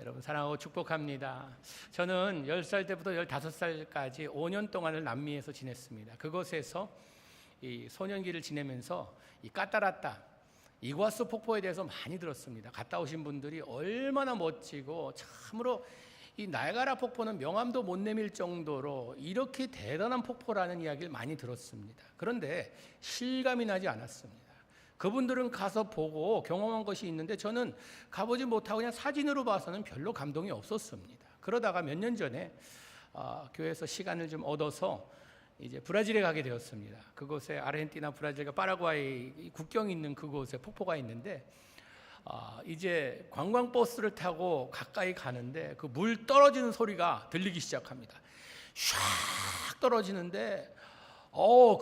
여러분 사랑하고 축복합니다. 저는 10살 때부터 15살까지 5년 동안을 남미에서 지냈습니다. 그곳에서 이 소년기를 지내면서 이 까따라따 이과수 폭포에 대해서 많이 들었습니다. 갔다 오신 분들이 얼마나 멋지고 참으로 이 나이아가라 폭포는 명함도 못 내밀 정도로 이렇게 대단한 폭포라는 이야기를 많이 들었습니다. 그런데 실감이 나지 않았습니다. 그분들은 가서 보고 경험한 것이 있는데 저는 가보지 못하고 그냥 사진으로 봐서는 별로 감동이 없었습니다. 그러다가 몇 년 전에 교회에서 시간을 좀 얻어서 이제 브라질에 가게 되었습니다. 그곳에 아르헨티나, 브라질과 파라과이 국경이 있는 그곳에 폭포가 있는데 이제 관광버스를 타고 가까이 가는데 그 물 떨어지는 소리가 들리기 시작합니다. 샥 떨어지는데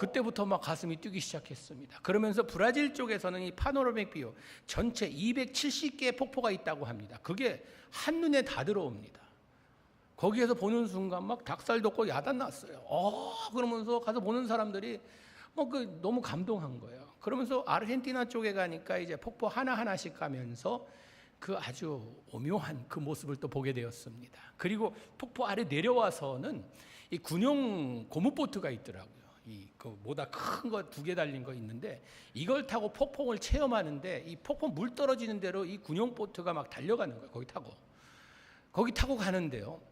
그때부터 막 가슴이 뛰기 시작했습니다. 그러면서 브라질 쪽에서는 이 파노라믹 뷰 전체 270개의 폭포가 있다고 합니다. 그게 한눈에 다 들어옵니다. 거기에서 보는 순간 막 닭살 돋고 야단 났어요. 그러면서 가서 보는 사람들이 너무 감동한 거예요. 그러면서 아르헨티나 쪽에 가니까 이제 폭포 하나하나씩 가면서 그 아주 오묘한 그 모습을 또 보게 되었습니다. 그리고 폭포 아래 내려와서는 이 군용 고무보트가 있더라고요. 그 모다 큰 거 2개 달린 거 있는데 이걸 타고 폭포를 체험하는데 이 폭포 물 떨어지는 대로 이 군용 보트가 막 달려가는 거예요. 거기 타고 가는데요.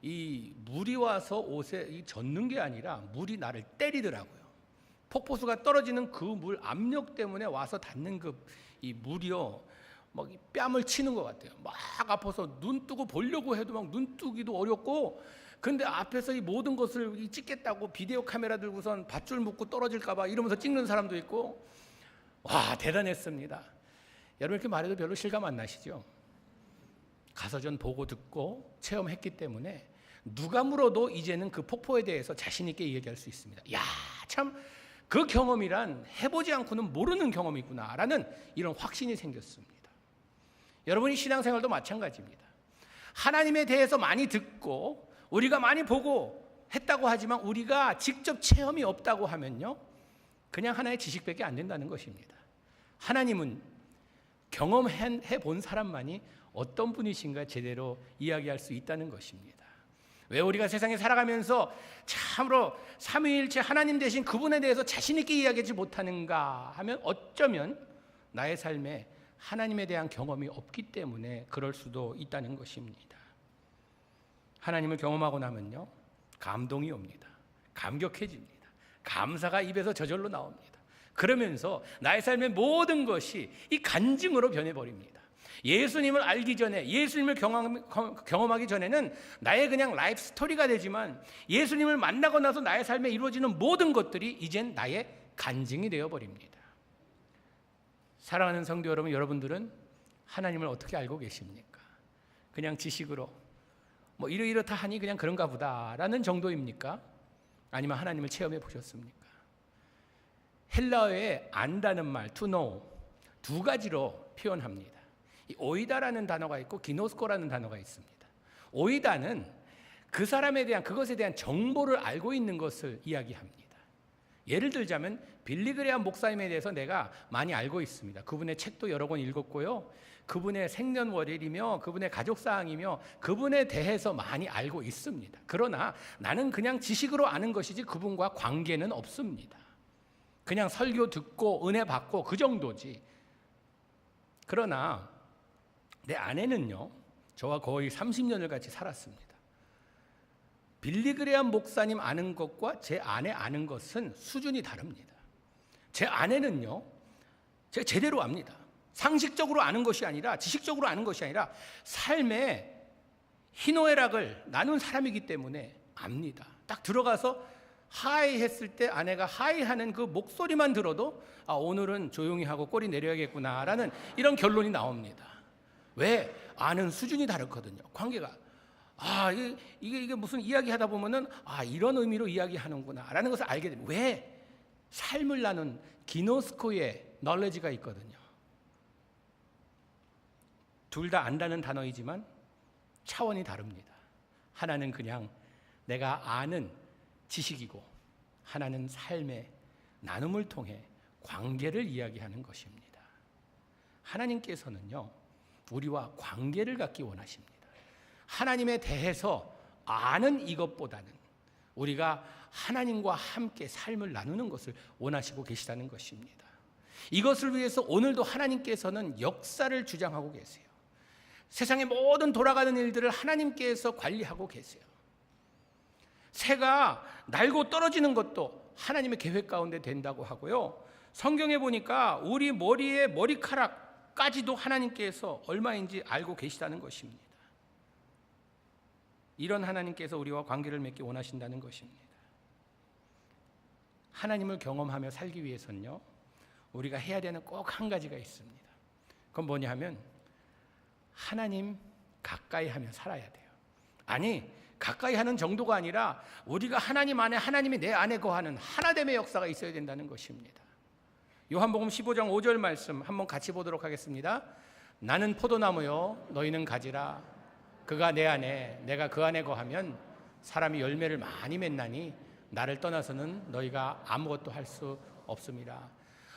이 물이 와서 옷에 젖는 게 아니라 물이 나를 때리더라고요. 폭포수가 떨어지는 그 물 압력 때문에 와서 닿는 이 물이요. 막 뺨을 치는 것 같아요. 막 아파서 눈 뜨고 보려고 해도 막 눈 뜨기도 어렵고, 근데 앞에서 이 모든 것을 찍겠다고 비디오 카메라 들고선 밧줄 묶고 떨어질까봐 이러면서 찍는 사람도 있고, 와, 대단했습니다. 여러분 이렇게 말해도 별로 실감 안 나시죠? 가서 전 보고 듣고 체험했기 때문에 누가 물어도 이제는 그 폭포에 대해서 자신 있게 얘기할 수 있습니다. 야, 참 그 경험이란 해보지 않고는 모르는 경험이구나라는 이런 확신이 생겼습니다. 여러분이 신앙생활도 마찬가지입니다. 하나님에 대해서 많이 듣고 우리가 많이 보고 했다고 하지만 우리가 직접 체험이 없다고 하면요, 그냥 하나의 지식밖에 안 된다는 것입니다. 하나님은 경험해 본 사람만이 어떤 분이신가 제대로 이야기할 수 있다는 것입니다. 왜 우리가 세상에 살아가면서 참으로 삼위일체 하나님 되신 그분에 대해서 자신 있게 이야기하지 못하는가 하면 어쩌면 나의 삶에 하나님에 대한 경험이 없기 때문에 그럴 수도 있다는 것입니다. 하나님을 경험하고 나면요, 감동이 옵니다. 감격해집니다. 감사가 입에서 저절로 나옵니다. 그러면서 나의 삶의 모든 것이 이 간증으로 변해버립니다. 예수님을 알기 전에, 예수님을 경험하기 전에는 나의 그냥 라이프 스토리가 되지만 예수님을 만나고 나서 나의 삶에 이루어지는 모든 것들이 이젠 나의 간증이 되어버립니다. 사랑하는 성도 여러분, 여러분들은 하나님을 어떻게 알고 계십니까? 그냥 지식으로 이러이렇다 하니 그냥 그런가 보다라는 정도입니까? 아니면 하나님을 체험해 보셨습니까? 헬라어에 안다는 말, to know, 2가지로 표현합니다. 이 오이다라는 단어가 있고 기노스코라는 단어가 있습니다. 오이다는 그 사람에 대한, 그것에 대한 정보를 알고 있는 것을 이야기합니다. 예를 들자면 빌리그레암 목사님에 대해서 내가 많이 알고 있습니다. 그분의 책도 여러 권 읽었고요, 그분의 생년월일이며 그분의 가족사항이며 그분에 대해서 많이 알고 있습니다. 그러나 나는 그냥 지식으로 아는 것이지 그분과 관계는 없습니다. 그냥 설교 듣고 은혜 받고 그 정도지. 그러나 내 아내는요, 저와 거의 30년을 같이 살았습니다. 빌리그레암 목사님 아는 것과 제 아내 아는 것은 수준이 다릅니다. 제 아내는요, 제가 제대로 압니다. 상식적으로 아는 것이 아니라, 지식적으로 아는 것이 아니라 삶의 희노애락을 나눈 사람이기 때문에 압니다. 딱 들어가서 하이 했을 때 아내가 하이 하는 그 목소리만 들어도 오늘은 조용히 하고 꼬리 내려야겠구나라는 이런 결론이 나옵니다. 왜? 아는 수준이 다르거든요. 관계가. 이게 무슨 이야기하다 보면은 이런 의미로 이야기하는구나 라는 것을 알게 됩니다. 왜? 삶을 나눈 기노스코의 널레지가 있거든요. 둘 다 안다는 단어이지만 차원이 다릅니다. 하나는 그냥 내가 아는 지식이고 하나는 삶의 나눔을 통해 관계를 이야기하는 것입니다. 하나님께서는요, 우리와 관계를 갖기 원하십니다. 하나님에 대해서 아는 이것보다는 우리가 하나님과 함께 삶을 나누는 것을 원하시고 계시다는 것입니다. 이것을 위해서 오늘도 하나님께서는 역사를 주장하고 계세요. 세상의 모든 돌아가는 일들을 하나님께서 관리하고 계세요. 새가 날고 떨어지는 것도 하나님의 계획 가운데 된다고 하고요. 성경에 보니까 우리 머리의 머리카락까지도 하나님께서 얼마인지 알고 계시다는 것입니다. 이런 하나님께서 우리와 관계를 맺기 원하신다는 것입니다. 하나님을 경험하며 살기 위해서는요, 우리가 해야 되는 꼭 한 가지가 있습니다. 그건 뭐냐 하면 하나님 가까이 하며 살아야 돼요. 아니, 가까이 하는 정도가 아니라 우리가 하나님 안에, 하나님이 내 안에 거하는 하나됨의 역사가 있어야 된다는 것입니다. 요한복음 15장 5절 말씀 한번 같이 보도록 하겠습니다. 나는 포도나무요 너희는 가지라. 그가 내 안에 내가 그 안에 거하면 사람이 열매를 많이 맺나니 나를 떠나서는 너희가 아무것도 할 수 없습니다.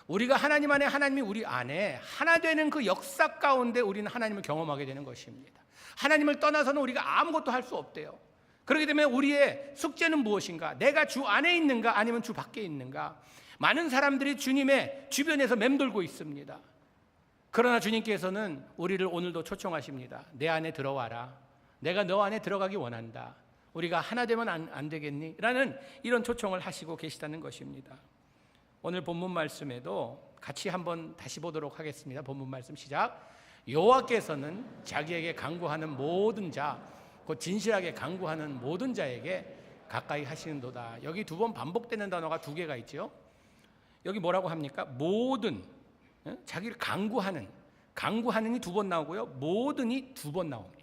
우리가 하나님 안에, 하나님이 우리 안에 하나 되는 그 역사 가운데 우리는 하나님을 경험하게 되는 것입니다. 하나님을 떠나서는 우리가 아무것도 할 수 없대요. 그렇기 때문에 우리의 숙제는 무엇인가? 내가 주 안에 있는가 아니면 주 밖에 있는가? 많은 사람들이 주님의 주변에서 맴돌고 있습니다. 그러나 주님께서는 우리를 오늘도 초청하십니다. 내 안에 들어와라. 내가 너 안에 들어가기 원한다. 우리가 하나 되면 안 되겠니? 라는 이런 초청을 하시고 계시다는 것입니다. 오늘 본문 말씀에도 같이 한번 다시 보도록 하겠습니다. 본문 말씀 시작. 여호와께서는 자기에게 간구하는 모든 자, 곧 진실하게 간구하는 모든 자에게 가까이 하시는도다. 여기 두 번 반복되는 단어가 두 개가 있죠. 여기 뭐라고 합니까? 모든, 자기를 간구하는이 두 번 나오고요, 모든이 두 번 나옵니다.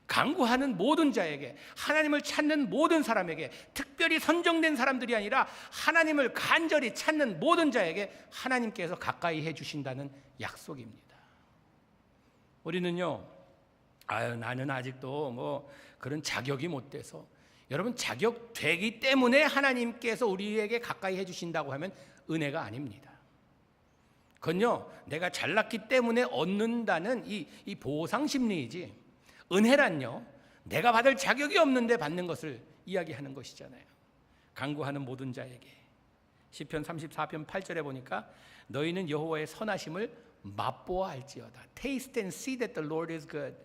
간구하는 모든 자에게, 하나님을 찾는 모든 사람에게, 특별히 선정된 사람들이 아니라 하나님을 간절히 찾는 모든 자에게 하나님께서 가까이 해주신다는 약속입니다. 우리는요, 나는 아직도 뭐 그런 자격이 못 돼서, 여러분, 자격 되기 때문에 하나님께서 우리에게 가까이 해주신다고 하면 은혜가 아닙니다. 그건요, 내가 잘났기 때문에 얻는다는 이 보상 심리이지, 은혜란요, 내가 받을 자격이 없는데 받는 것을 이야기하는 것이잖아요. 간구하는 모든 자에게. 시편 34편 8절에 보니까 너희는 여호와의 선하심을 맛보아 알지어다. Taste and see that the Lord is good.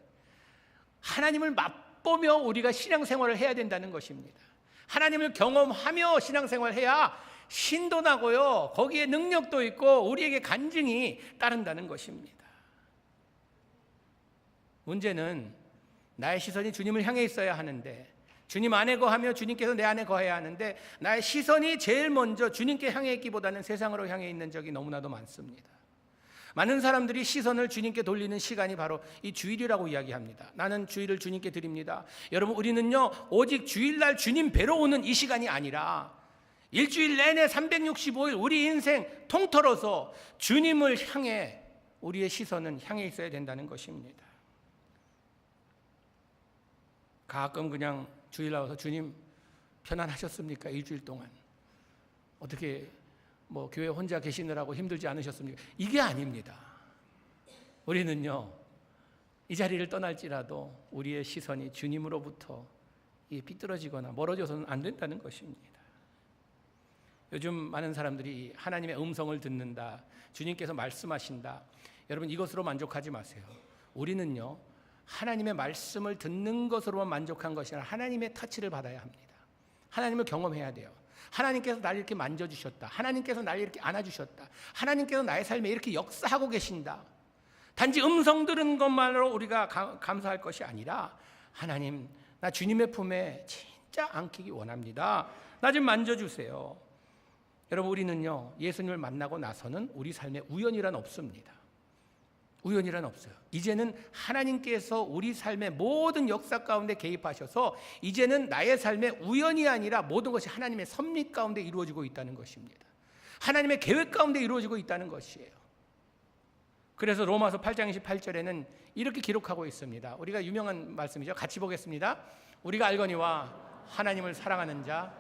하나님을 맛보며 우리가 신앙생활을 해야 된다는 것입니다. 하나님을 경험하며 신앙생활을 해야 신도 나고요, 거기에 능력도 있고 우리에게 간증이 따른다는 것입니다. 문제는 나의 시선이 주님을 향해 있어야 하는데, 주님 안에 거하며 주님께서 내 안에 거해야 하는데, 나의 시선이 제일 먼저 주님께 향해 있기보다는 세상으로 향해 있는 적이 너무나도 많습니다. 많은 사람들이 시선을 주님께 돌리는 시간이 바로 이 주일이라고 이야기합니다. 나는 주일을 주님께 드립니다. 여러분, 우리는요, 오직 주일날 주님 뵈러 오는 이 시간이 아니라 일주일 내내 365일 우리 인생 통틀어서 주님을 향해 우리의 시선은 향해 있어야 된다는 것입니다. 가끔 그냥 주일 나와서 주님 편안하셨습니까? 일주일 동안 어떻게 뭐 교회 혼자 계시느라고 힘들지 않으셨습니까? 이게 아닙니다. 우리는요, 이 자리를 떠날지라도 우리의 시선이 주님으로부터 삐뚤어지거나 멀어져서는 안 된다는 것입니다. 요즘 많은 사람들이 하나님의 음성을 듣는다, 주님께서 말씀하신다, 여러분, 이것으로 만족하지 마세요. 우리는요, 하나님의 말씀을 듣는 것으로만 만족한 것이 아니라 하나님의 터치를 받아야 합니다. 하나님을 경험해야 돼요. 하나님께서 나를 이렇게 만져주셨다, 하나님께서 나를 이렇게 안아주셨다, 하나님께서 나의 삶에 이렇게 역사하고 계신다. 단지 음성 들은 것만으로 우리가 감사할 것이 아니라, 하나님, 나 주님의 품에 진짜 안기기 원합니다. 나 좀 만져주세요. 여러분, 우리는요, 예수님을 만나고 나서는 우리 삶에 우연이란 없습니다. 우연이란 없어요. 이제는 하나님께서 우리 삶의 모든 역사 가운데 개입하셔서 이제는 나의 삶에 우연이 아니라 모든 것이 하나님의 섭리 가운데 이루어지고 있다는 것입니다. 하나님의 계획 가운데 이루어지고 있다는 것이에요. 그래서 로마서 8장 28절에는 이렇게 기록하고 있습니다. 우리가 유명한 말씀이죠. 같이 보겠습니다. 우리가 알거니와 하나님을 사랑하는 자,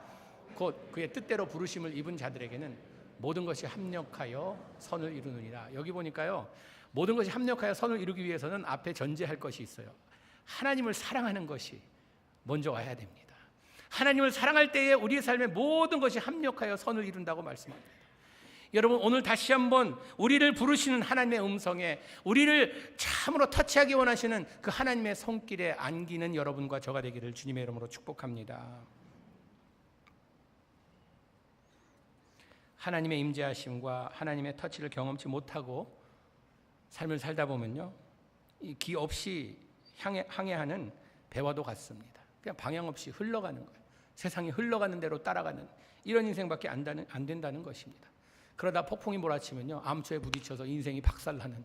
곧 그의 뜻대로 부르심을 입은 자들에게는 모든 것이 합력하여 선을 이루느니라. 여기 보니까요, 모든 것이 합력하여 선을 이루기 위해서는 앞에 전제할 것이 있어요. 하나님을 사랑하는 것이 먼저 와야 됩니다. 하나님을 사랑할 때에 우리의 삶의 모든 것이 합력하여 선을 이룬다고 말씀합니다. 여러분, 오늘 다시 한번 우리를 부르시는 하나님의 음성에 우리를 참으로 터치하기 원하시는 그 하나님의 손길에 안기는 여러분과 저가 되기를 주님의 이름으로 축복합니다. 하나님의 임재하심과 하나님의 터치를 경험치 못하고 삶을 살다 보면요, 이 기 없이 항해하는 배와도 같습니다. 그냥 방향 없이 흘러가는 거예요. 세상이 흘러가는 대로 따라가는 이런 인생밖에 안 된다는 것입니다. 그러다 폭풍이 몰아치면요, 암초에 부딪혀서 인생이 박살나는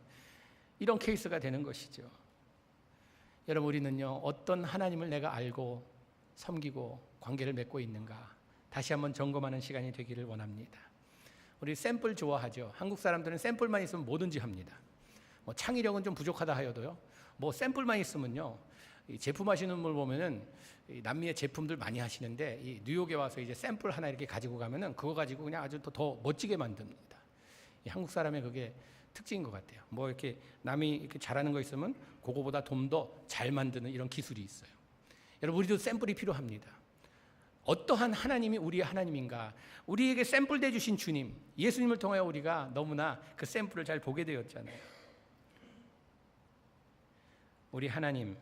이런 케이스가 되는 것이죠. 여러분, 우리는요, 어떤 하나님을 내가 알고 섬기고 관계를 맺고 있는가 다시 한번 점검하는 시간이 되기를 원합니다. 우리 샘플 좋아하죠. 한국 사람들은 샘플만 있으면 뭐든지 합니다. 뭐 창의력은 좀 부족하다 하여도요, 뭐 샘플만 있으면요, 이 제품하시는 분 보면은 이 남미의 제품들 많이 하시는데, 이 뉴욕에 와서 이제 샘플 하나 이렇게 가지고 가면은 그거 가지고 그냥 아주 더 멋지게 만듭니다. 이 한국 사람의 그게 특징인 것 같아요. 뭐 이렇게 남이 이렇게 잘하는 거 있으면 그거보다 좀 더 잘 만드는 이런 기술이 있어요. 여러분, 우리도 샘플이 필요합니다. 어떠한 하나님이 우리의 하나님인가, 우리에게 샘플 돼 주신 주님, 예수님을 통하여 우리가 너무나 그 샘플을 잘 보게 되었잖아요. 우리 하나님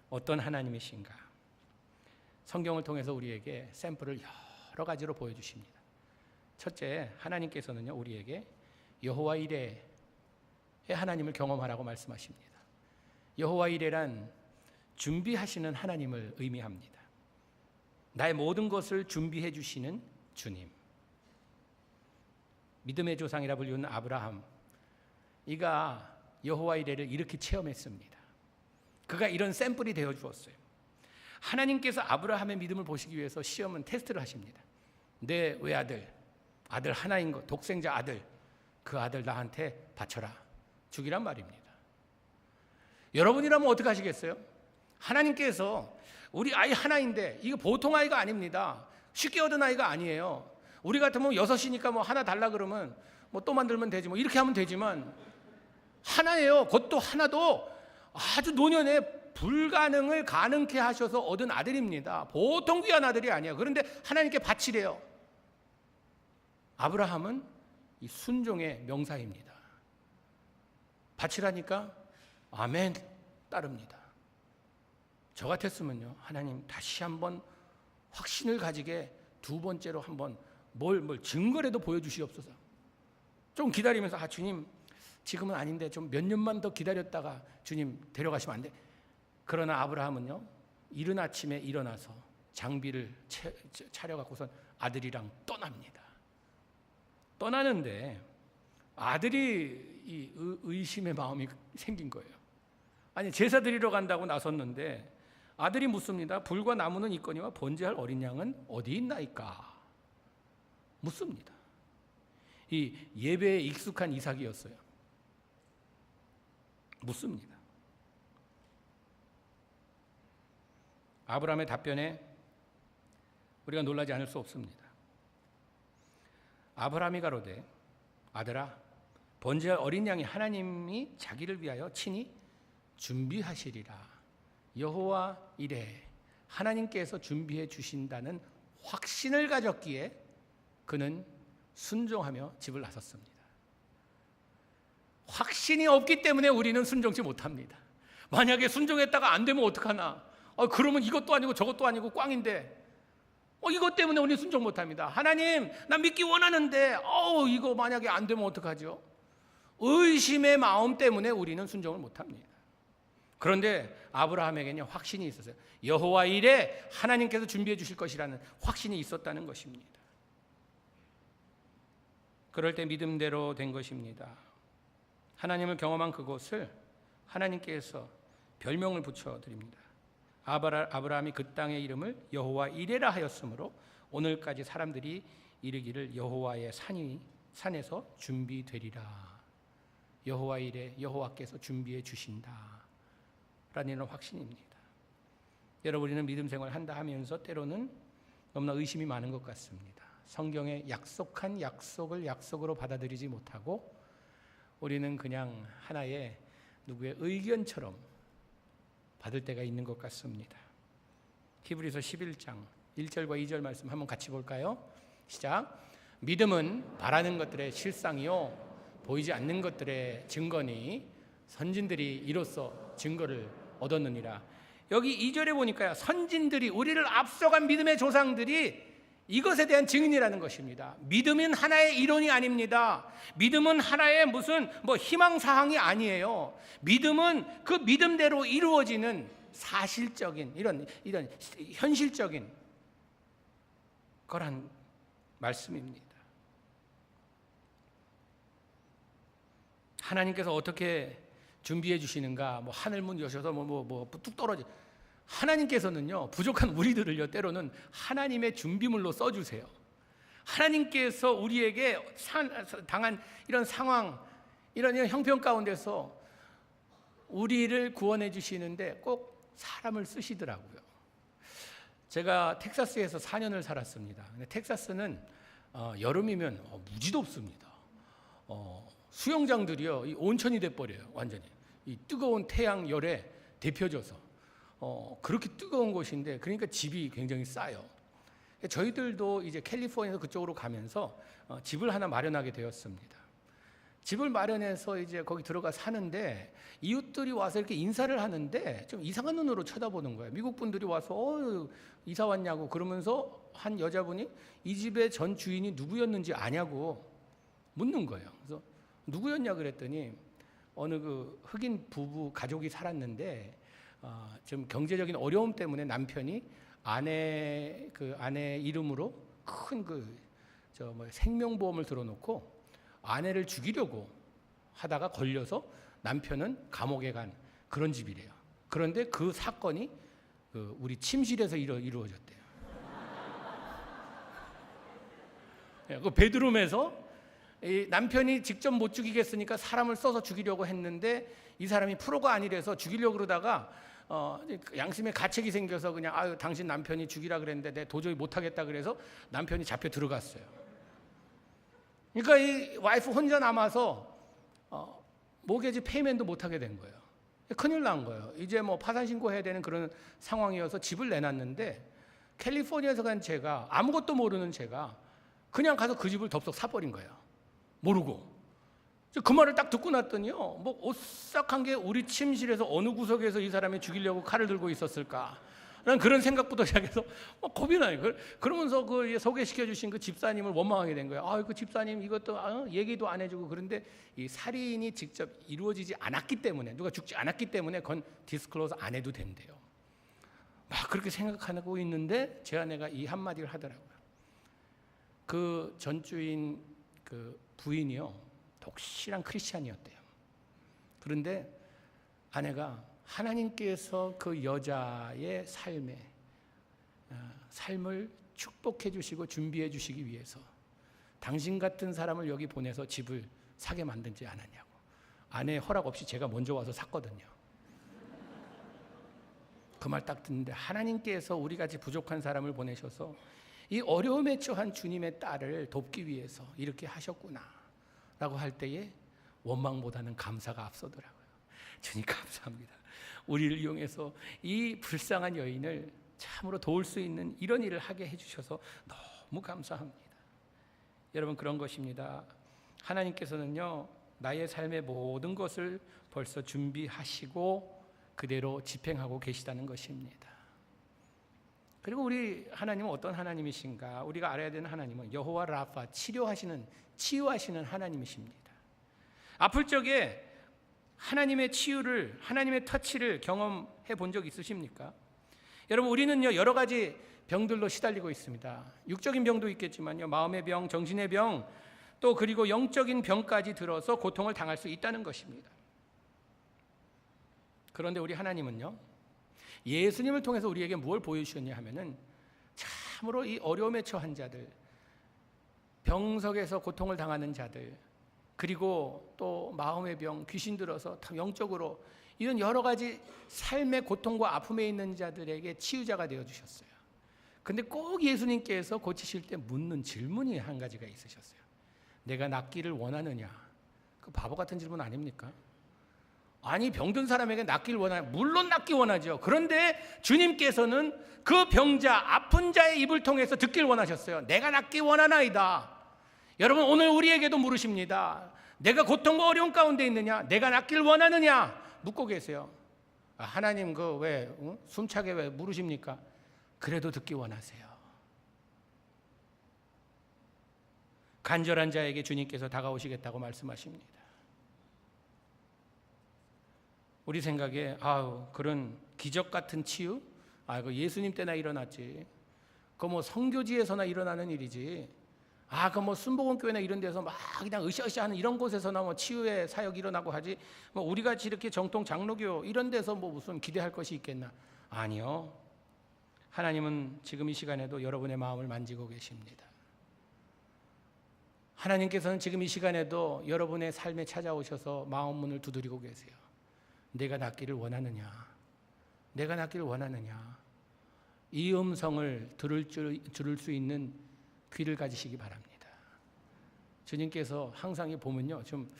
어떤 하나님이신가, 성경을 통해서 우리에게 샘플을 여러 가지로 보여주십니다. 첫째, 하나님께서는요, 우리에게 여호와 이레의 하나님을 경험하라고 말씀하십니다. 여호와 이레란 준비하시는 하나님을 의미합니다. 나의 모든 것을 준비해 주시는 주님. 믿음의 조상이라 불리는 아브라함, 이가 여호와 이레를 이렇게 체험했습니다. 그가 이런 샘플이 되어 주었어요. 하나님께서 아브라함의 믿음을 보시기 위해서 시험은 테스트를 하십니다. 내 외아들, 아들 하나인 것, 독생자 아들, 그 아들 나한테 바쳐라, 죽이란 말입니다. 여러분이라면 어떻게 하시겠어요? 하나님께서 우리 아이 하나인데, 이거 보통 아이가 아닙니다. 쉽게 얻은 아이가 아니에요. 우리 같으면 6이니까 뭐 하나 달라 그러면 뭐 또 만들면 되지, 뭐 이렇게 하면 되지만 하나예요. 그것도 하나도 아주 노년에 불가능을 가능케 하셔서 얻은 아들입니다. 보통 귀한 아들이 아니에요. 그런데 하나님께 바치래요. 아브라함은 이 순종의 명사입니다. 바치라니까 아멘 따릅니다. 저 같았으면요, 하나님 다시 한번 확신을 가지게 두 번째로 한번 뭘 증거라도 보여주시옵소서. 좀 기다리면서, 주님 지금은 아닌데 좀 몇 년만 더 기다렸다가 주님 데려가시면 안 돼? 그러나 아브라함은요, 이른 아침에 일어나서 장비를 차려갖고선 아들이랑 떠납니다. 떠나는데 아들이 이 의심의 마음이 생긴 거예요. 아니, 제사 드리러 간다고 나섰는데 아들이 묻습니다. 불과 나무는 있거니와 번제할 어린 양은 어디 있나이까? 묻습니다. 이 예배에 익숙한 이삭이었어요. 묻습니다. 아브라함의 답변에 우리가 놀라지 않을 수 없습니다. 아브라함이 가로되, 아들아, 번제할 어린 양이 하나님이 자기를 위하여 친히 준비하시리라. 여호와 이레, 하나님께서 준비해 주신다는 확신을 가졌기에 그는 순종하며 집을 나섰습니다. 확신이 없기 때문에 우리는 순종치 못합니다. 만약에 순종했다가 안 되면 어떡하나, 그러면 이것도 아니고 저것도 아니고 꽝인데, 이것 때문에 우리는 순종 못합니다. 하나님, 나 믿기 원하는데 이거 만약에 안 되면 어떡하죠? 의심의 마음 때문에 우리는 순종을 못합니다. 그런데 아브라함에게는 확신이 있었어요. 여호와 이레, 하나님께서 준비해 주실 것이라는 확신이 있었다는 것입니다. 그럴 때 믿음대로 된 것입니다. 하나님을 경험한 그곳을 하나님께서 별명을 붙여드립니다. 아브라함이 그 땅의 이름을 여호와 이레라 하였으므로 오늘까지 사람들이 이르기를 여호와의 산에서 준비되리라. 여호와 이레, 여호와께서 준비해 주신다 라는 이런 확신입니다. 여러분, 우리는 믿음 생활을 한다 하면서 때로는 너무나 의심이 많은 것 같습니다. 성경에 약속한 약속을 약속으로 받아들이지 못하고 우리는 그냥 하나의 누구의 의견처럼 받을 때가 있는 것 같습니다. 히브리서 11장 1절과 2절 말씀 한번 같이 볼까요? 시작. 믿음은 바라는 것들의 실상이요 보이지 않는 것들의 증거니 선진들이 이로써 증거를 얻었느니라. 여기 2절에 보니까요, 선진들이, 우리를 앞서간 믿음의 조상들이 이것에 대한 증인이라는 것입니다. 믿음은 하나의 이론이 아닙니다. 믿음은 하나의 무슨 희망사항이 아니에요. 믿음은 그 믿음대로 이루어지는 사실적인 이런 현실적인 거란 말씀입니다. 하나님께서 어떻게 준비해 주시는가? 하늘 문 여셔서 뚝 떨어지. 하나님께서는요, 부족한 우리들을요, 때로는 하나님의 준비물로 써주세요. 하나님께서 우리에게 당한 이런 상황, 이런 형편 가운데서 우리를 구원해 주시는데 꼭 사람을 쓰시더라고요. 제가 텍사스에서 4년을 살았습니다. 근데 텍사스는 여름이면 무지 덥습니다. 수영장들이요, 이 온천이 돼버려요. 완전히 이 뜨거운 태양 열에 데펴져서 그렇게 뜨거운 곳인데, 그러니까 집이 굉장히 싸요. 저희들도 이제 캘리포니아에서 그쪽으로 가면서 집을 하나 마련하게 되었습니다. 집을 마련해서 이제 거기 들어가 사는데, 이웃들이 와서 이렇게 인사를 하는데 좀 이상한 눈으로 쳐다보는 거예요. 미국 분들이 와서 이사 왔냐고 그러면서 한 여자분이 이 집의 전 주인이 누구였는지 아냐고 묻는 거예요. 그래서 누구였냐 그랬더니 어느 그 흑인 부부 가족이 살았는데 좀 경제적인 어려움 때문에 남편이 아내 이름으로 큰 생명보험을 들어놓고 아내를 죽이려고 하다가 걸려서 남편은 감옥에 간 그런 집이래요. 그런데 그 사건이 우리 침실에서 이루어졌대요. 그 베드룸에서 이 남편이 직접 못 죽이겠으니까 사람을 써서 죽이려고 했는데, 이 사람이 프로가 아니라서 죽이려고 그러다가 양심의 가책이 생겨서 그냥 당신 남편이 죽이라 그랬는데 내가 도저히 못하겠다 그래서 남편이 잡혀 들어갔어요. 그러니까 이 와이프 혼자 남아서 모게지 페이맨도 못하게 된 거예요. 큰일 난 거예요. 이제 파산 신고해야 되는 그런 상황이어서 집을 내놨는데, 캘리포니아에서 간 제가, 아무것도 모르는 제가 그냥 가서 그 집을 덥석 사버린 거예요. 모르고. 그 말을 딱 듣고 났더니요, 오싹한 게 우리 침실에서 어느 구석에서 이 사람이 죽이려고 칼을 들고 있었을까? 라는 그런 생각부터 시작해서 겁이 나요. 그러면서 그 소개시켜 주신 그 집사님을 원망하게 된 거예요. 그 집사님 이것도 얘기도 안 해주고. 그런데 이 살인이 직접 이루어지지 않았기 때문에, 누가 죽지 않았기 때문에 그건 디스클로즈 안 해도 된대요. 막 그렇게 생각하고 있는데 제 아내가 이 한마디를 하더라고요. 그 전주인 그 부인이요, 독실한 크리스찬이었대요. 그런데 아내가 하나님께서 그 여자의 삶을 축복해 주시고 준비해 주시기 위해서 당신 같은 사람을 여기 보내서 집을 사게 만든지 않았냐고. 아내의 허락 없이 제가 먼저 와서 샀거든요. 그 말 딱 듣는데, 하나님께서 우리같이 부족한 사람을 보내셔서 이 어려움에 처한 주님의 딸을 돕기 위해서 이렇게 하셨구나 라고 할 때에 원망보다는 감사가 앞서더라고요. 주님 감사합니다. 우리를 이용해서 이 불쌍한 여인을 참으로 도울 수 있는 이런 일을 하게 해주셔서 너무 감사합니다. 여러분, 그런 것입니다. 하나님께서는요, 나의 삶의 모든 것을 벌써 준비하시고 그대로 집행하고 계시다는 것입니다. 그리고 우리 하나님은 어떤 하나님이신가? 우리가 알아야 되는 하나님은 여호와 라파, 치유하시는 하나님이십니다. 아플 적에 하나님의 치유를, 하나님의 터치를 경험해 본 적 있으십니까? 여러분, 우리는요, 여러 가지 병들로 시달리고 있습니다. 육적인 병도 있겠지만요, 마음의 병, 정신의 병, 또 그리고 영적인 병까지 들어서 고통을 당할 수 있다는 것입니다. 그런데 우리 하나님은요, 예수님을 통해서 우리에게 무엇을 보여주셨냐 하면은, 참으로 이 어려움에 처한 자들, 병석에서 고통을 당하는 자들, 그리고 또 마음의 병, 귀신 들어서 영적으로 이런 여러 가지 삶의 고통과 아픔에 있는 자들에게 치유자가 되어주셨어요. 근데 꼭 예수님께서 고치실 때 묻는 질문이 한 가지가 있으셨어요. 내가 낫기를 원하느냐? 그 바보 같은 질문 아닙니까? 아니, 병든 사람에게 낫길 원하냐? 물론 낫기 원하죠. 그런데 주님께서는 그 병자, 아픈 자의 입을 통해서 듣길 원하셨어요. 내가 낫기 원하나이다. 여러분, 오늘 우리에게도 물으십니다. 내가 고통과 어려움 가운데 있느냐? 내가 낫길 원하느냐? 묻고 계세요. 하나님 왜 숨차게 왜 물으십니까? 그래도 듣기 원하세요. 간절한 자에게 주님께서 다가오시겠다고 말씀하십니다. 우리 생각에 그런 기적 같은 치유? 그 예수님 때나 일어났지. 뭐 성교지에서나 일어나는 일이지. 순복음교회나 이런 데서 막 그냥 으쌰으쌰하는 이런 곳에서나 뭐 치유의 사역이 일어나고 하지. 우리 같이 이렇게 정통 장로교 이런 데서 무슨 기대할 것이 있겠나? 아니요. 하나님은 지금 이 시간에도 여러분의 마음을 만지고 계십니다. 하나님께서는 지금 이 시간에도 여러분의 삶에 찾아오셔서 마음 문을 두드리고 계세요. 내가 낫기를 원하느냐? 내가 낫기를 원하느냐? 이 음성을 들을 수 있는 귀를 가지시기 바랍니다. 주님께서 항상 보면요, 좀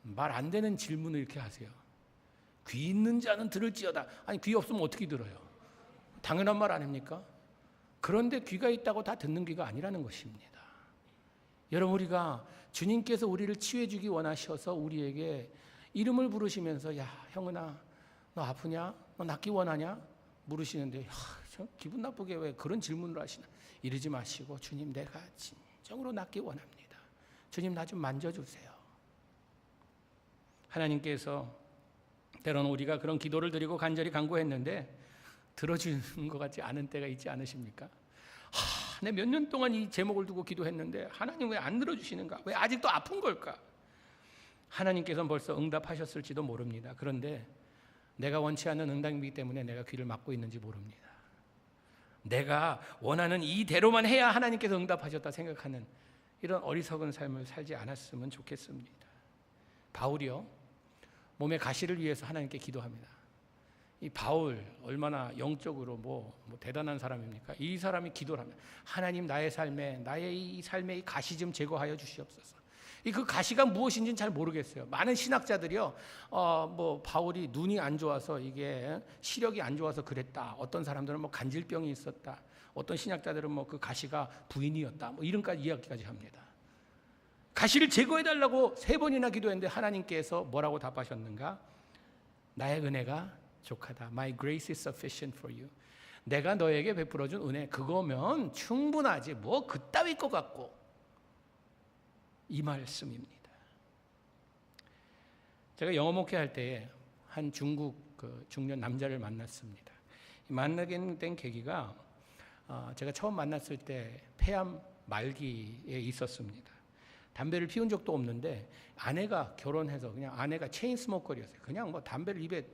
말 안 되는 질문을 이렇게 하세요. 귀 있는 자는 들을지어다. 아니, 귀 없으면 어떻게 들어요? 당연한 말 아닙니까? 그런데 귀가 있다고 다 듣는 귀가 아니라는 것입니다. 여러분, 우리가 주님께서 우리를 치유해 주기 원하셔서 우리에게 이름을 부르시면서 야, 형은아, 너 아프냐? 너 낫기 원하냐? 물으시는데 참 기분 나쁘게 왜 그런 질문을 하시나? 이러지 마시고 주님, 내가 진정으로 낫기 원합니다. 주님, 나 좀 만져주세요. 하나님께서 때로는 우리가 그런 기도를 드리고 간절히 간구했는데 들어주는 것 같지 않은 때가 있지 않으십니까? 내 몇 년 동안 이 제목을 두고 기도했는데 하나님 왜 안 들어주시는가? 왜 아직도 아픈 걸까? 하나님께서는 벌써 응답하셨을지도 모릅니다. 그런데 내가 원치 않는 응답이기 때문에 내가 귀를 막고 있는지 모릅니다. 내가 원하는 이대로만 해야 하나님께서 응답하셨다 생각하는 이런 어리석은 삶을 살지 않았으면 좋겠습니다. 바울이요, 몸의 가시를 위해서 하나님께 기도합니다. 이 바울 얼마나 영적으로 뭐 대단한 사람입니까? 이 사람이 기도를 합니다. 하나님, 나의 이 삶의 이 가시 좀 제거하여 주시옵소서. 그 가시가 무엇인지는 잘 모르겠어요. 많은 신학자들이요, 바울이 눈이 안 좋아서 이게 시력이 안 좋아서 그랬다. 어떤 사람들은 간질병이 있었다. 어떤 신학자들은 그 가시가 부인이었다. 이런까지 이야기까지 합니다. 가시를 제거해달라고 3번이나 기도했는데 하나님께서 뭐라고 답하셨는가? 나의 은혜가 족하다. My grace is sufficient for you. 내가 너에게 베풀어준 은혜, 그거면 충분하지. 그따위 것 같고. 이 말씀입니다. 제가 영어 목회할 때에 한 중국 중년 남자를 만났습니다. 만나게 된 계기가 제가 처음 만났을 때 폐암 말기에 있었습니다. 담배를 피운 적도 없는데 아내가 결혼해서 그냥 아내가 체인 스모커였어요. 그냥 담배를 입에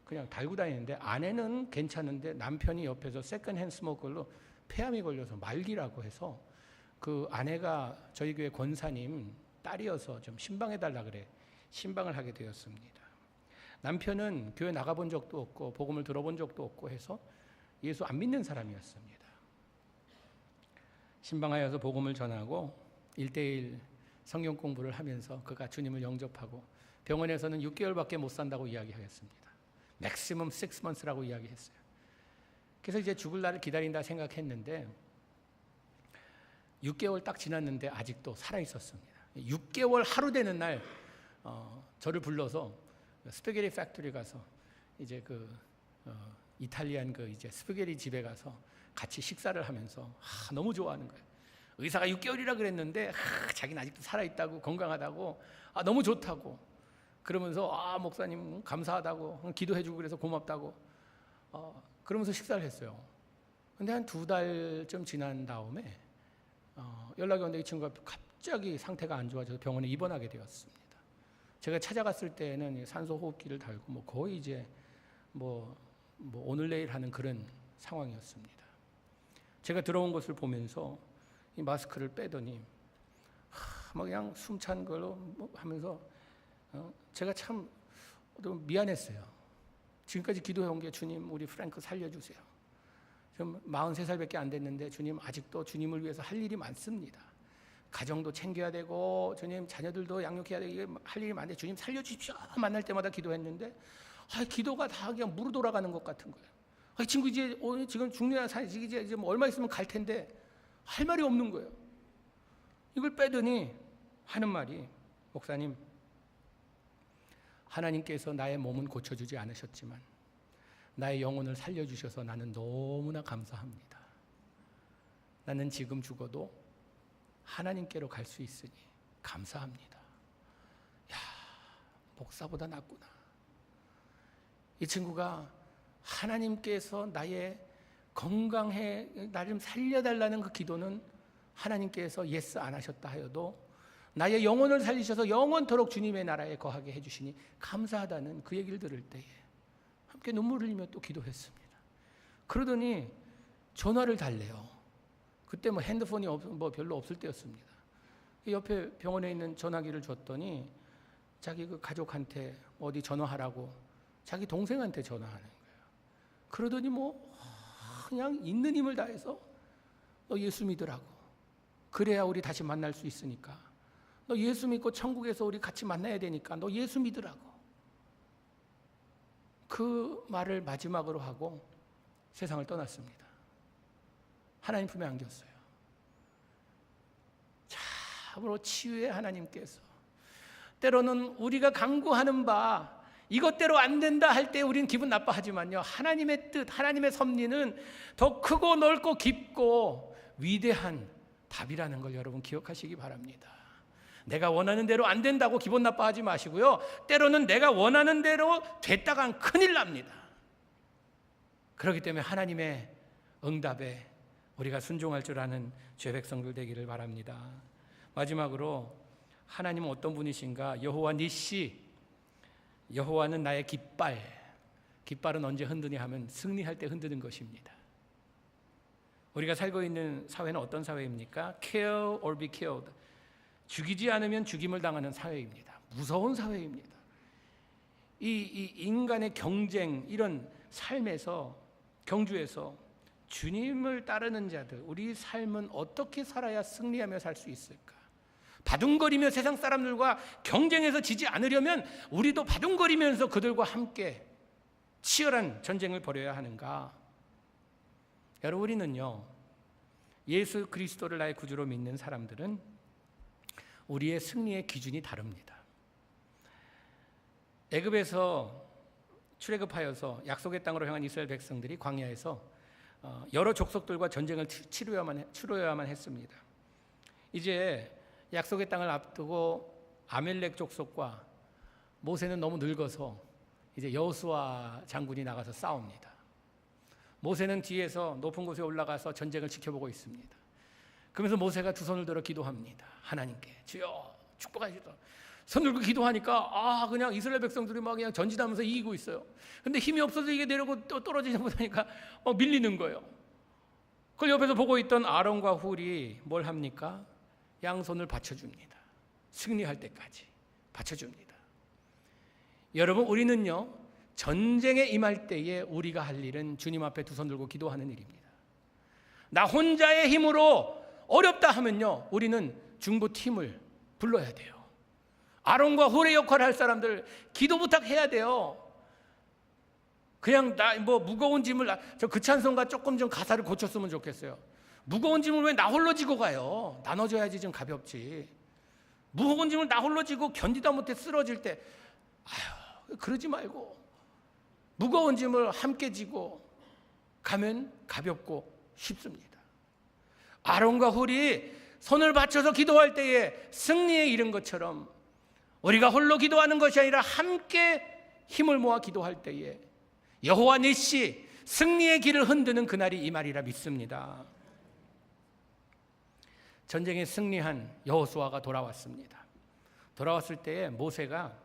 그냥 달고 다니는데 아내는 괜찮은데 남편이 옆에서 세컨 핸 스모커로 폐암이 걸려서 말기라고 해서 그 아내가 저희 교회 권사님 딸이어서 좀 신방해달라 그래 신방을 하게 되었습니다. 남편은 교회 나가본 적도 없고 복음을 들어본 적도 없고 해서 예수 안 믿는 사람이었습니다. 신방하여서 복음을 전하고 1:1 성경 공부를 하면서 그가 주님을 영접하고 병원에서는 6개월밖에 못 산다고 이야기하였습니다. 맥시멈 6months라고 이야기했어요. 그래서 이제 죽을 날을 기다린다 생각했는데 6개월 딱 지났는데 아직도 살아 있었습니다. 6개월 하루 되는 날 저를 불러서 스파게티 팩토리 가서 이제 이탈리안 이제 스파게티 집에 가서 같이 식사를 하면서 너무 좋아하는 거예요. 의사가 6개월이라 그랬는데 자기는 아직도 살아 있다고 건강하다고 너무 좋다고 그러면서 목사님 감사하다고 기도해주고 그래서 고맙다고 그러면서 식사를 했어요. 근데 한 2달쯤 지난 다음에 연락이 오는데 이 친구가 갑자기 상태가 안 좋아져서 병원에 입원하게 되었습니다. 제가 찾아갔을 때는 산소 호흡기를 달고 거의 이제 오늘 내일 하는 그런 상황이었습니다. 제가 들어온 것을 보면서 이 마스크를 빼더니 그냥 숨찬 걸로 하면서 제가 참 미안했어요. 지금까지 기도해온 게 주님 우리 프랭크 살려주세요. 지금 43살밖에 안 됐는데 주님 아직도 주님을 위해서 할 일이 많습니다. 가정도 챙겨야 되고 주님 자녀들도 양육해야 되고 이게 할 일이 많은데 주님 살려주십시오 만날 때마다 기도했는데 기도가 다 그냥 무로 돌아가는 것 같은 거예요. 이 친구 이제 지금 중년에 살지 이제 뭐 얼마 있으면 갈 텐데 할 말이 없는 거예요. 이걸 빼더니 하는 말이, 목사님, 하나님께서 나의 몸은 고쳐주지 않으셨지만 나의 영혼을 살려주셔서 나는 너무나 감사합니다. 나는 지금 죽어도 하나님께로 갈 수 있으니 감사합니다. 야, 목사보다 낫구나. 이 친구가 하나님께서 나의 건강해 나 좀 살려달라는 그 기도는 하나님께서 예스 안 하셨다 하여도 나의 영혼을 살리셔서 영원토록 주님의 나라에 거하게 해주시니 감사하다는 그 얘기를 들을 때에 함께 눈물을 흘리며 또 기도했습니다. 그러더니 전화를 달래요. 그때 뭐 핸드폰이 별로 없을 때였습니다. 옆에 병원에 있는 전화기를 줬더니 자기 그 가족한테 어디 전화하라고 자기 동생한테 전화하는 거예요. 그러더니 그냥 있는 힘을 다해서 너 예수 믿으라고. 그래야 우리 다시 만날 수 있으니까. 너 예수 믿고 천국에서 우리 같이 만나야 되니까 너 예수 믿으라고. 그 말을 마지막으로 하고 세상을 떠났습니다. 하나님 품에 안겼어요. 참으로 치유의 하나님께서 때로는 우리가 간구하는 바 이것대로 안 된다 할 때 우리는 기분 나빠하지만요, 하나님의 뜻, 하나님의 섭리는 더 크고 넓고 깊고 위대한 답이라는 걸 여러분 기억하시기 바랍니다. 내가 원하는 대로 안 된다고 기분 나빠하지 마시고요, 때로는 내가 원하는 대로 됐다간 큰일 납니다. 그렇기 때문에 하나님의 응답에 우리가 순종할 줄 아는 죄 백성들 되기를 바랍니다. 마지막으로 하나님은 어떤 분이신가? 여호와 니시, 여호와는 나의 깃발. 깃발은 언제 흔드냐 하면 승리할 때 흔드는 것입니다. 우리가 살고 있는 사회는 어떤 사회입니까? Kill or be killed. 죽이지 않으면 죽임을 당하는 사회입니다. 무서운 사회입니다. 이 인간의 경쟁, 이런 삶에서, 경주에서 주님을 따르는 자들, 우리 삶은 어떻게 살아야 승리하며 살 수 있을까? 바둥거리며 세상 사람들과 경쟁해서 지지 않으려면 우리도 바둥거리면서 그들과 함께 치열한 전쟁을 벌여야 하는가? 여러분, 우리는요, 예수 그리스도를 나의 구주로 믿는 사람들은 우리의 승리의 기준이 다릅니다. 애굽에서 출애굽하여서 약속의 땅으로 향한 이스라엘 백성들이 광야에서 여러 족속들과 전쟁을 치루어야만 했습니다. 이제 약속의 땅을 앞두고 아멜렉 족속과 모세는 너무 늙어서 이제 여호수아 장군이 나가서 싸웁니다. 모세는 뒤에서 높은 곳에 올라가서 전쟁을 지켜보고 있습니다. 그러면서 모세가 두 손을 들어 기도합니다. 하나님께 주여 축복하시다. 손 들고 기도하니까 그냥 이스라엘 백성들이 막 그냥 전진하면서 이기고 있어요. 근데 힘이 없어서 이게 내려고 또 떨어지지 못하니까 밀리는 거예요. 그걸 옆에서 보고 있던 아론과 훌이 뭘 합니까? 양손을 받쳐줍니다. 승리할 때까지 받쳐줍니다. 여러분, 우리는요, 전쟁에 임할 때에 우리가 할 일은 주님 앞에 두 손 들고 기도하는 일입니다. 나 혼자의 힘으로 어렵다 하면요, 우리는 중보팀을 불러야 돼요. 아론과 훌의 역할을 할 사람들 기도 부탁해야 돼요. 그냥 무거운 짐을 그 찬송가 조금 좀 가사를 고쳤으면 좋겠어요. 무거운 짐을 왜 나 홀로 지고 가요? 나눠줘야지 좀 가볍지. 무거운 짐을 나 홀로 지고 견디다 못해 쓰러질 때 그러지 말고 무거운 짐을 함께 지고 가면 가볍고 쉽습니다. 아론과 훌이 손을 받쳐서 기도할 때에 승리에 이른 것처럼 우리가 홀로 기도하는 것이 아니라 함께 힘을 모아 기도할 때에 여호와 니시, 승리의 길을 흔드는 그날이 이 말이라 믿습니다. 전쟁에 승리한 여호수아가 돌아왔습니다. 돌아왔을 때에 모세가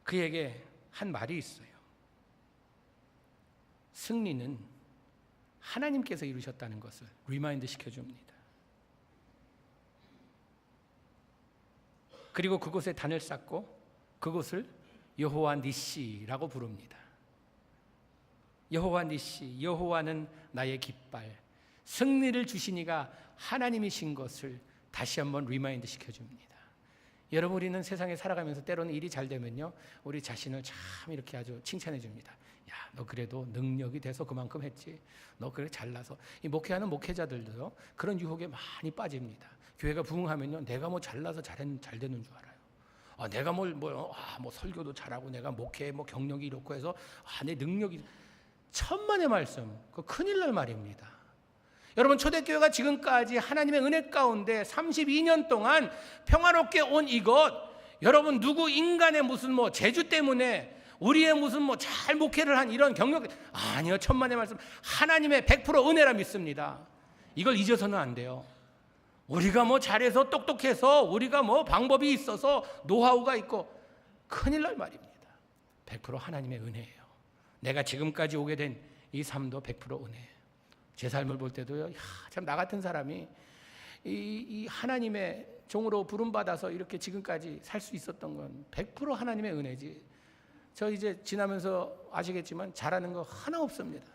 그에게 한 말이 있어요. 승리는 하나님께서 이루셨다는 것을 리마인드 시켜줍니다. 그리고 그곳에 단을 쌓고 그곳을 여호와 니시라고 부릅니다. 여호와 니시, 여호와는 나의 깃발, 승리를 주신 이가 하나님이신 것을 다시 한번 리마인드 시켜줍니다. 여러분, 우리는 세상에 살아가면서 때로는 일이 잘 되면요, 우리 자신을 참 이렇게 아주 칭찬해 줍니다. 야, 너 그래도 능력이 돼서 그만큼 했지. 너 그래 잘나서. 이 목회하는 목회자들도요, 그런 유혹에 많이 빠집니다. 교회가 부흥하면요, 내가 뭐 잘나서 잘 되는 줄 알아요. 내가 뭐 설교도 잘하고 내가 목회 뭐 경력이 이렇고 해서 내 능력이, 천만의 말씀, 그 큰일 날 말입니다. 여러분, 초대교회가 지금까지 하나님의 은혜 가운데 32년 동안 평화롭게 온 이것, 여러분 누구 인간의 무슨 뭐 재주 때문에 우리의 무슨 뭐 잘 목회를 한 이런 경력, 아니요, 천만의 말씀, 하나님의 100% 은혜라 믿습니다. 이걸 잊어서는 안 돼요. 우리가 뭐 잘해서 똑똑해서 우리가 뭐 방법이 있어서 노하우가 있고, 큰일 날 말입니다. 100% 하나님의 은혜예요. 내가 지금까지 오게 된 이 삶도 100% 은혜예요. 제 삶을 볼 때도요, 참 나 같은 사람이 이 하나님의 종으로 부름받아서 이렇게 지금까지 살 수 있었던 건 100% 하나님의 은혜지. 저 이제 지나면서 아시겠지만 잘하는 거 하나 없습니다.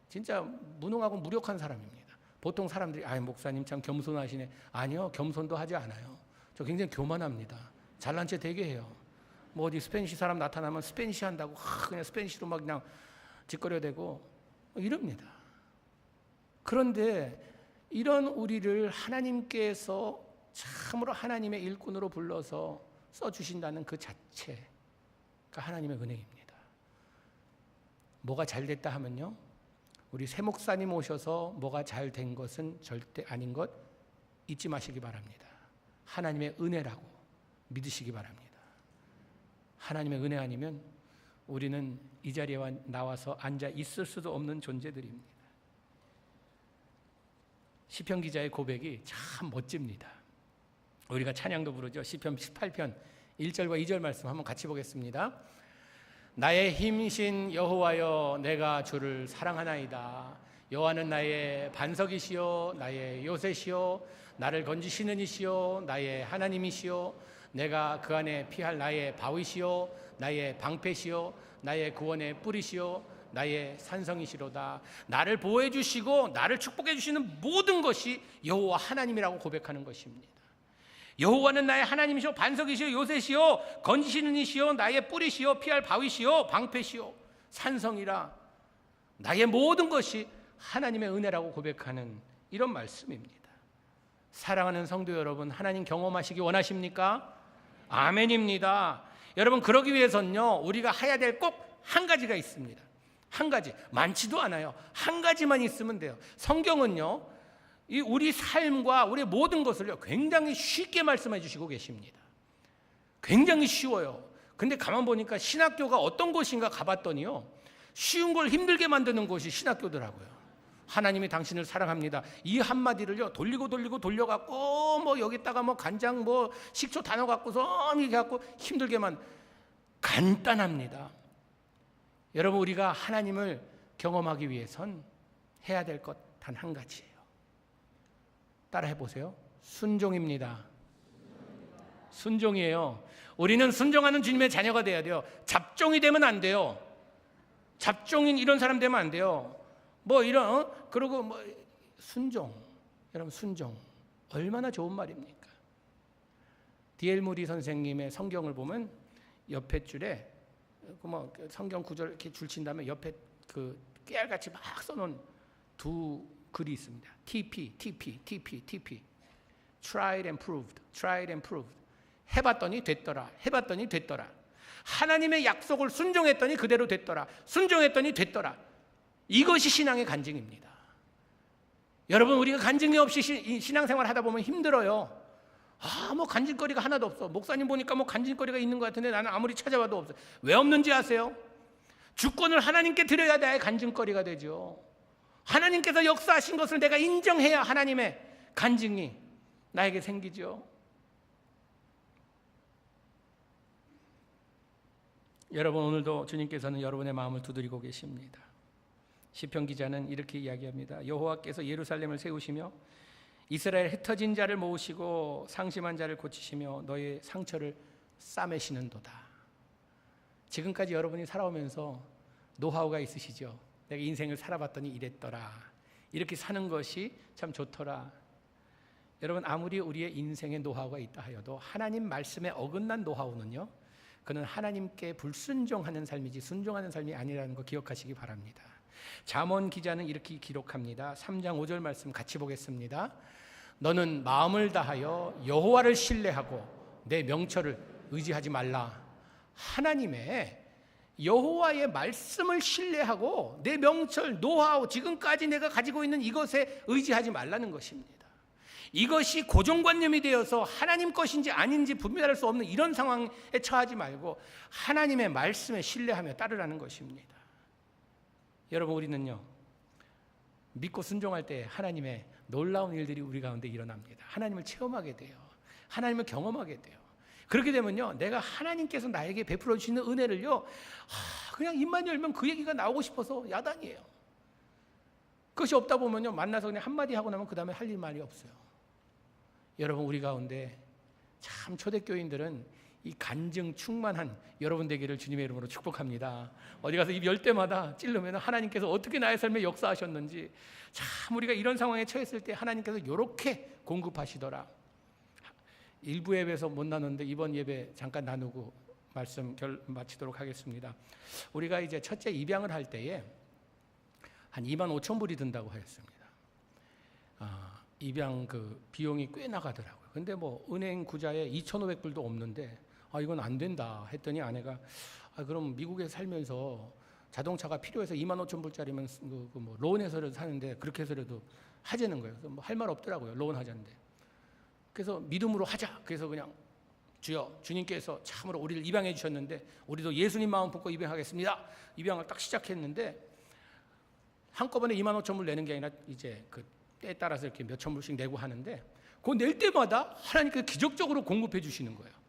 진짜 무능하고 무력한 사람입니다. 보통 사람들이 목사님 참 겸손하시네. 아니요, 겸손도 하지 않아요. 저 굉장히 교만합니다. 잘난 체 되게 해요. 뭐 어디 스페니시 사람 나타나면 스페니시 한다고 그냥 스페니시로 막 그냥 짓거려대고 이럽니다. 그런데 이런 우리를 하나님께서 참으로 하나님의 일꾼으로 불러서 써주신다는 그 자체가 하나님의 은혜입니다. 뭐가 잘 됐다 하면요, 우리 새 목사님 오셔서 뭐가 잘 된 것은 절대 아닌 것 잊지 마시기 바랍니다. 하나님의 은혜라고 믿으시기 바랍니다. 하나님의 은혜 아니면 우리는 이 자리에 나와서 앉아 있을 수도 없는 존재들입니다. 시편 기자의 고백이 참 멋집니다. 우리가 찬양도 부르죠. 시편 18편 1절과 2절 말씀 한번 같이 보겠습니다. 나의 힘이신 여호와여, 내가 주를 사랑하나이다. 여호와는 나의 반석이시요 나의 요새시요 나를 건지시는 이시요 나의 하나님이시요 내가 그 안에 피할 나의 바위시요 나의 방패시요 나의 구원의 뿌리시요 나의 산성이시로다. 나를 보호해 주시고 나를 축복해 주시는 모든 것이 여호와 하나님이라고 고백하는 것입니다. 여호와는 나의 하나님이시요 반석이시요 요새시요 건지시는 이시요 나의 뿌리시요 피할 바위시요 방패시요 산성이라. 나의 모든 것이 하나님의 은혜라고 고백하는 이런 말씀입니다. 사랑하는 성도 여러분, 하나님 경험하시기 원하십니까? 아멘입니다. 여러분, 그러기 위해서는요, 우리가 해야 될 꼭 한 가지가 있습니다. 한 가지, 많지도 않아요. 한 가지만 있으면 돼요. 성경은요, 이 우리 삶과 우리 모든 것을요 굉장히 쉽게 말씀해 주시고 계십니다. 굉장히 쉬워요. 근데 가만 보니까 신학교가 어떤 곳인가 가봤더니요, 쉬운 걸 힘들게 만드는 곳이 신학교더라고요. 하나님이 당신을 사랑합니다. 이 한마디를요 돌리고 돌려갖고 뭐 여기다가 뭐 간장 뭐 식초 다 넣어갖고서 이렇게 갖고 힘들게만, 간단합니다. 여러분, 우리가 하나님을 경험하기 위해선 해야 될 것 단 한 가지예요. 따라해 보세요. 순종입니다. 순종이에요. 우리는 순종하는 주님의 자녀가 돼야 돼요. 잡종이 되면 안 돼요. 잡종인 이런 사람 되면 안 돼요. 뭐 이런 그리고 뭐 순종. 여러분, 순종 얼마나 좋은 말입니까? D.L. 무디 선생님의 성경을 보면 옆에 줄에 뭐 성경 구절 이렇게 줄친 다음에 옆에 그 깨알같이 막 써놓은 두 글이 있습니다. TP. Tried and proved. 해봤더니 됐더라. 하나님의 약속을 순종했더니 그대로 됐더라. 순종했더니 됐더라. 이것이 신앙의 간증입니다. 여러분, 우리가 간증이 없이 신앙생활 하다 보면 힘들어요. 뭐 간증거리가 하나도 없어. 목사님 보니까 뭐 간증거리가 있는 것 같은데 나는 아무리 찾아봐도 없어요. 왜 없는지 아세요? 주권을 하나님께 드려야 나의 간증거리가 되죠. 하나님께서 역사하신 것을 내가 인정해야 하나님의 간증이 나에게 생기죠. 여러분, 오늘도 주님께서는 여러분의 마음을 두드리고 계십니다. 시편 기자는 이렇게 이야기합니다. 여호와께서 예루살렘을 세우시며 이스라엘 흩어진 자를 모으시고 상심한 자를 고치시며 너의 상처를 싸매시는도다. 지금까지 여러분이 살아오면서 노하우가 있으시죠. 내가 인생을 살아봤더니 이랬더라. 이렇게 사는 것이 참 좋더라. 여러분, 아무리 우리의 인생에 노하우가 있다 하여도 하나님 말씀에 어긋난 노하우는요, 그는 하나님께 불순종하는 삶이지 순종하는 삶이 아니라는 거 기억하시기 바랍니다. 잠언 기자는 이렇게 기록합니다. 3장 5절 말씀 같이 보겠습니다. 너는 마음을 다하여 여호와를 신뢰하고 내 명철을 의지하지 말라. 하나님의 여호와의 말씀을 신뢰하고 내 명철, 노하우, 지금까지 내가 가지고 있는 이것에 의지하지 말라는 것입니다. 이것이 고정관념이 되어서 하나님 것인지 아닌지 분별할 수 없는 이런 상황에 처하지 말고 하나님의 말씀에 신뢰하며 따르라는 것입니다. 여러분, 우리는요, 믿고 순종할 때 하나님의 놀라운 일들이 우리 가운데 일어납니다. 하나님을 체험하게 돼요. 하나님을 경험하게 돼요. 그렇게 되면요, 내가 하나님께서 나에게 베풀어 주시는 은혜를요, 그냥 입만 열면 그 얘기가 나오고 싶어서 야단이에요. 그것이 없다 보면요, 만나서 그냥 한마디 하고 나면 그 다음에 할 말이 없어요. 여러분, 우리 가운데 참 초대교인들은 이 간증 충만한 여러분 되기를 주님의 이름으로 축복합니다. 어디 가서 입 열 때마다 찔르면 하나님께서 어떻게 나의 삶에 역사하셨는지, 참 우리가 이런 상황에 처했을 때 하나님께서 이렇게 공급하시더라. 일부 예배에서 못 나눴는데 이번 예배 잠깐 나누고 말씀 마치도록 하겠습니다. 우리가 이제 첫째 입양을 할 때에 한 25,000불이 든다고 하였습니다. 입양 그 비용이 꽤 나가더라고요. 근데 뭐 은행 구자에 2,500불도 없는데 이건 안 된다 했더니 아내가 그럼 미국에 살면서 자동차가 필요해서 25,000불짜리면 뭐 론해서라도 사는데 그렇게 해서라도 하자는 거예요. 그래서 뭐 할 말 없더라고요. 론 하자는데. 그래서 믿음으로 하자. 그래서 그냥 주여, 주님께서 참으로 우리를 입양해 주셨는데 우리도 예수님 마음 품고 입양하겠습니다. 입양을 딱 시작했는데 한꺼번에 25,000불 내는 게 아니라 이제 그 때에 따라서 이렇게 몇천 불씩 내고 하는데 그거 낼 때마다 하나님께서 기적적으로 공급해 주시는 거예요.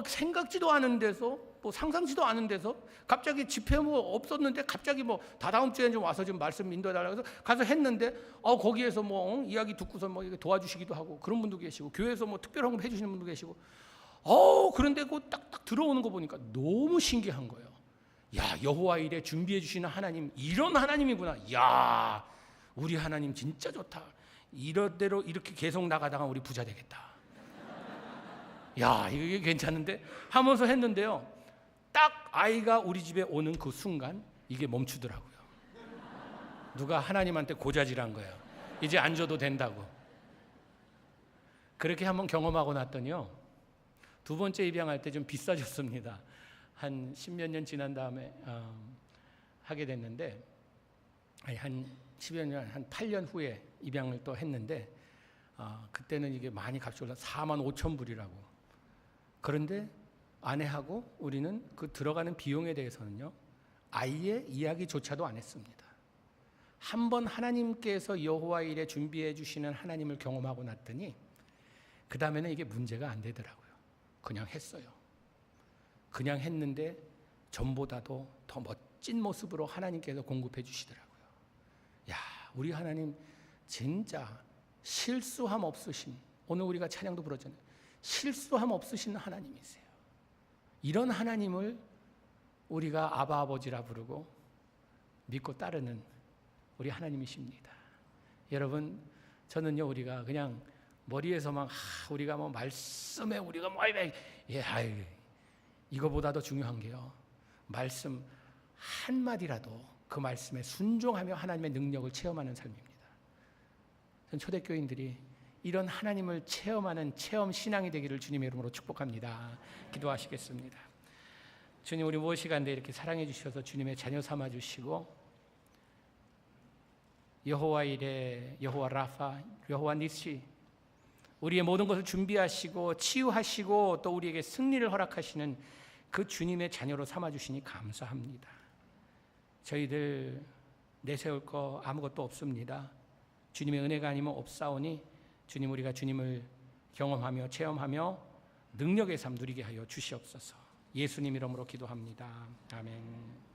생각지도 않은 데서 뭐 상상지도 않은 데서 갑자기 집회 뭐 없었는데 갑자기 뭐 다다음 주에 좀 와서 좀 말씀 인도해달라고 해서 가서 했는데 거기에서 뭐 이야기 듣고서 뭐 이렇게 도와주시기도 하고 그런 분도 계시고 교회에서 뭐 특별한 거 해주시는 분도 계시고 그런데 그 딱딱 들어오는 거 보니까 너무 신기한 거예요. 야, 여호와 일에 준비해 주시는 하나님, 이런 하나님이구나. 야, 우리 하나님 진짜 좋다. 이런대로 이렇게 계속 나가다가 우리 부자 되겠다. 야, 이게 괜찮은데 하면서 했는데요, 딱 아이가 우리 집에 오는 그 순간 이게 멈추더라고요. 누가 하나님한테 고자질한 거예요. 이제 안 줘도 된다고. 그렇게 한번 경험하고 났더니요, 두 번째 입양할 때 좀 비싸졌습니다. 한 10몇 년 지난 다음에 하게 됐는데, 한 10여 년, 한 8년 후에 입양을 또 했는데 그때는 이게 많이 값이 올라 45,000불이라고. 그런데 아내하고 우리는 그 들어가는 비용에 대해서는요, 아이의 이야기조차도 안 했습니다. 한번 하나님께서 여호와 일에 준비해 주시는 하나님을 경험하고 났더니 그 다음에는 이게 문제가 안 되더라고요. 그냥 했어요. 그냥 했는데 전보다도 더 멋진 모습으로 하나님께서 공급해 주시더라고요. 야, 우리 하나님 진짜 실수함 없으신, 오늘 우리가 찬양도 부르잖아요. 실수함 없으신 하나님이세요. 이런 하나님을 우리가 아바 아버지라 부르고 믿고 따르는 우리 하나님이십니다. 여러분, 저는요, 우리가 그냥 머리에서만 우리가 뭐 말씀에 우리가 뭐 이거보다 더 중요한 게요, 말씀 한마디라도 그 말씀에 순종하며 하나님의 능력을 체험하는 삶입니다. 전 초대교인들이 이런 하나님을 체험하는 체험 신앙이 되기를 주님의 이름으로 축복합니다. 기도하시겠습니다. 주님, 우리 무엇이 간데 이렇게 사랑해 주셔서 주님의 자녀 삼아 주시고 여호와 이레, 여호와 라파, 여호와 니시, 우리의 모든 것을 준비하시고 치유하시고 또 우리에게 승리를 허락하시는 그 주님의 자녀로 삼아 주시니 감사합니다. 저희들 내세울 거 아무것도 없습니다. 주님의 은혜가 아니면 없사오니 주님, 우리가 주님을 경험하며 체험하며 능력의 삶 누리게 하여 주시옵소서. 예수님 이름으로 기도합니다. 아멘.